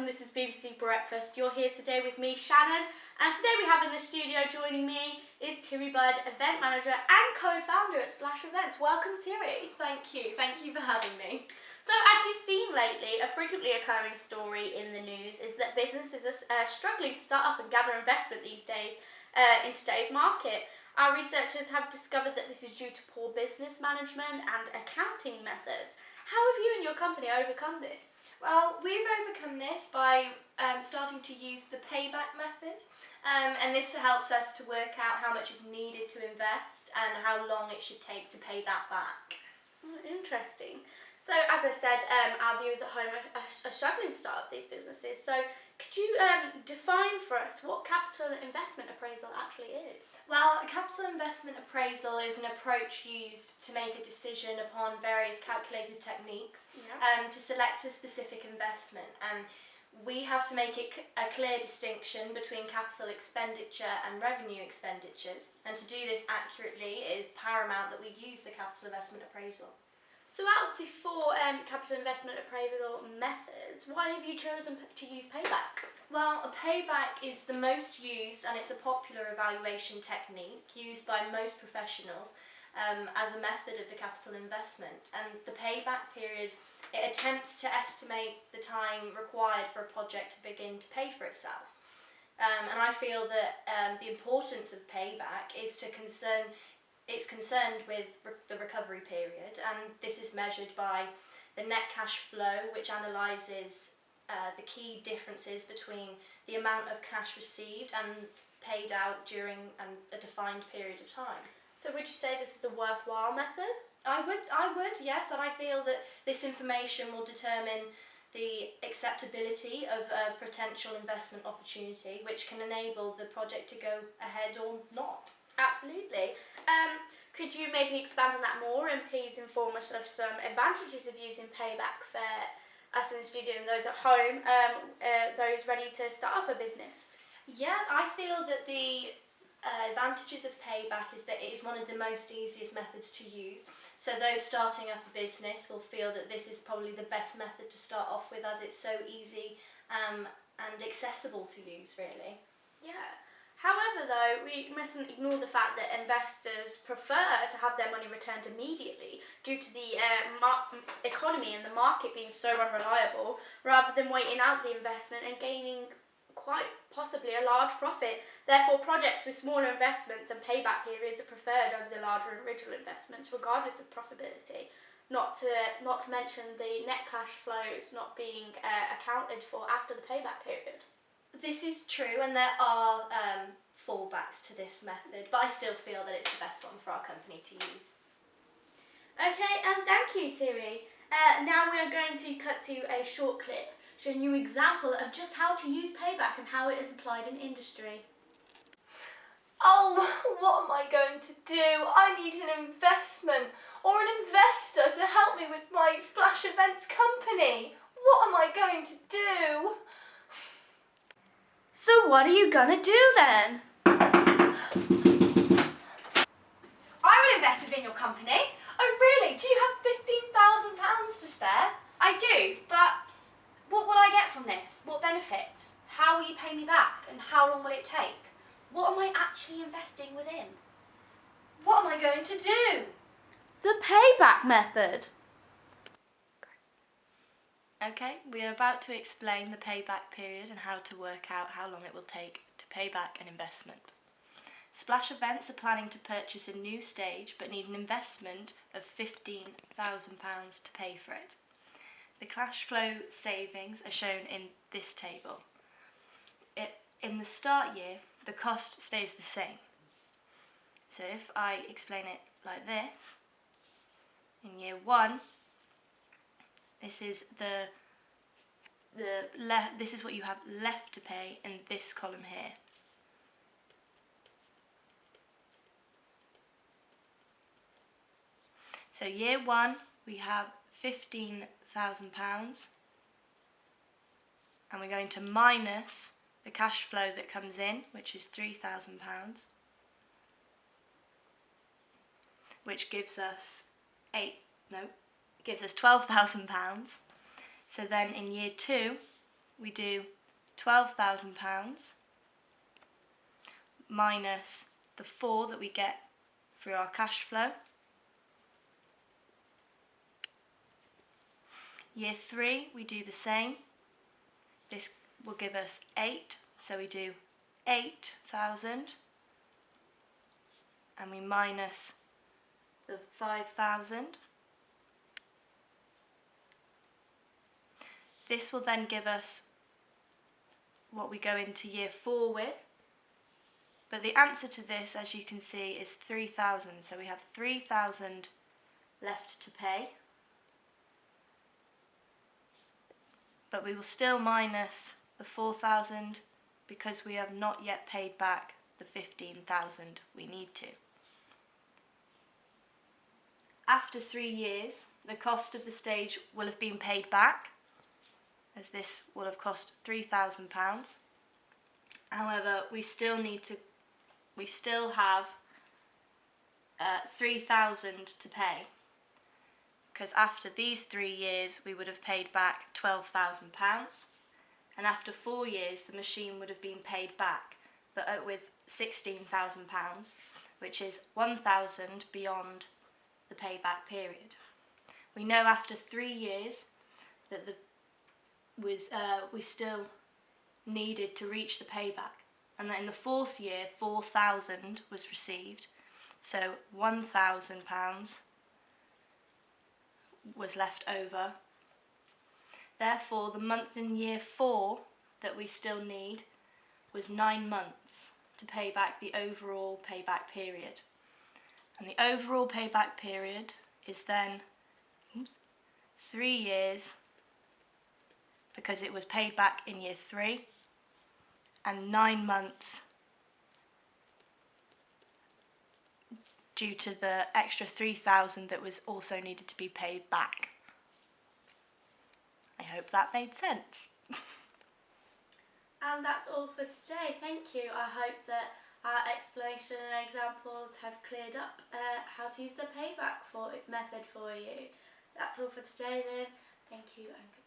welcome. This is BBC Breakfast. You're here today with me, Shannon, and today we have in the studio joining me is Tirion, event manager and co-founder at Splash Events. Welcome, Tiri. Thank you for having me. So, as you've seen lately, a frequently occurring story in the news is that businesses are struggling to start up and gather investment these days in today's market. Our researchers have discovered that this is due to poor business management and accounting methods. How have you and your company overcome this? Well, we've overcome this by starting to use the payback method, and this helps us to work out how much is needed to invest and how long it should take to pay that back. Interesting. So, as I said, our viewers at home are struggling to start up these businesses. So, could you define for us what capital investment appraisal actually is? Well, a capital investment appraisal is an approach used to make a decision upon various calculated techniques to select a specific investment. And we have to make a clear distinction between capital expenditure and revenue expenditures. And to do this accurately, it is paramount that we use the capital investment appraisal. So out of the four capital investment appraisal methods, why have you chosen to use payback? Well, a payback is the most used and it's a popular evaluation technique used by most professionals as a method of the capital investment. And the payback period, it attempts to estimate the time required for a project to begin to pay for itself. And I feel that the importance of payback is it's concerned with the recovery period, and this is measured by the net cash flow, which analyses the key differences between the amount of cash received and paid out during a defined period of time. So would you say this is a worthwhile method? I would, yes, and I feel that this information will determine the acceptability of a potential investment opportunity, which can enable the project to go ahead or not. Absolutely. Could you maybe expand on that more and please inform us of some advantages of using payback for us in the studio and those at home, those ready to start up a business? Yeah, I feel that the advantages of payback is that it is one of the most easiest methods to use. So those starting up a business will feel that this is probably the best method to start off with, as it's so easy and accessible to use, really. Yeah. However, though, we mustn't ignore the fact that investors prefer to have their money returned immediately due to the economy and the market being so unreliable, rather than waiting out the investment and gaining quite possibly a large profit. Therefore, projects with smaller investments and payback periods are preferred over the larger original investments, regardless of profitability. Not to mention the net cash flows not being accounted for after the payback period. This is true, and there are fallbacks to this method, but I still feel that it's the best one for our company to use. Okay, and thank you, Tiri. Now we are going to cut to a short clip showing you an example of just how to use payback and how it is applied in industry. Oh, what am I going to do? I need an investment or an investor to help me with my Splash Events company. What am I going to do? So what are you gonna do then? I will invest within your company. Oh really? Do you have £15,000 to spare? I do, but what will I get from this? What benefits? How will you pay me back? And how long will it take? What am I actually investing within? What am I going to do? The payback method. Okay, we are about to explain the payback period and how to work out how long it will take to pay back an investment. Splash Events are planning to purchase a new stage but need an investment of £15,000 to pay for it. The cash flow savings are shown in this table. In the start year, the cost stays the same. So if I explain it like this, in year one, this is this is what you have left to pay in this column here. So year one, we have £15,000, and we're going to minus the cash flow that comes in, which is £3,000, which gives us £12,000. So then in year two, we do £12,000 minus the 4 that we get through our cash flow. Year 3, we do the same. This will give us 8, so we do 8,000 and we minus the 5,000. This will then give us what we go into year 4 with. But the answer to this, as you can see, is 3,000. So we have 3,000 left to pay. But we will still minus the 4,000 because we have not yet paid back the 15,000 we need to. After 3 years, the cost of the stage will have been paid back, as this will have cost £3,000. However, we still have 3,000 to pay, because after these 3 years we would have paid back £12,000, and after 4 years the machine would have been paid back, but with £16,000, which is 1,000 beyond the payback period. We know after 3 years that we still needed to reach the payback, and that in the 4th year 4,000 was received, so £1,000 was left over. Therefore, the month in year 4 that we still need was 9 months to pay back the overall payback period. And the overall payback period is then 3 years, because it was paid back in year 3, and 9 months due to the extra 3,000 that was also needed to be paid back. I hope that made sense. And that's all for today. Thank you. I hope that our explanation and examples have cleared up how to use the payback method for you. That's all for today then. Thank you and goodbye.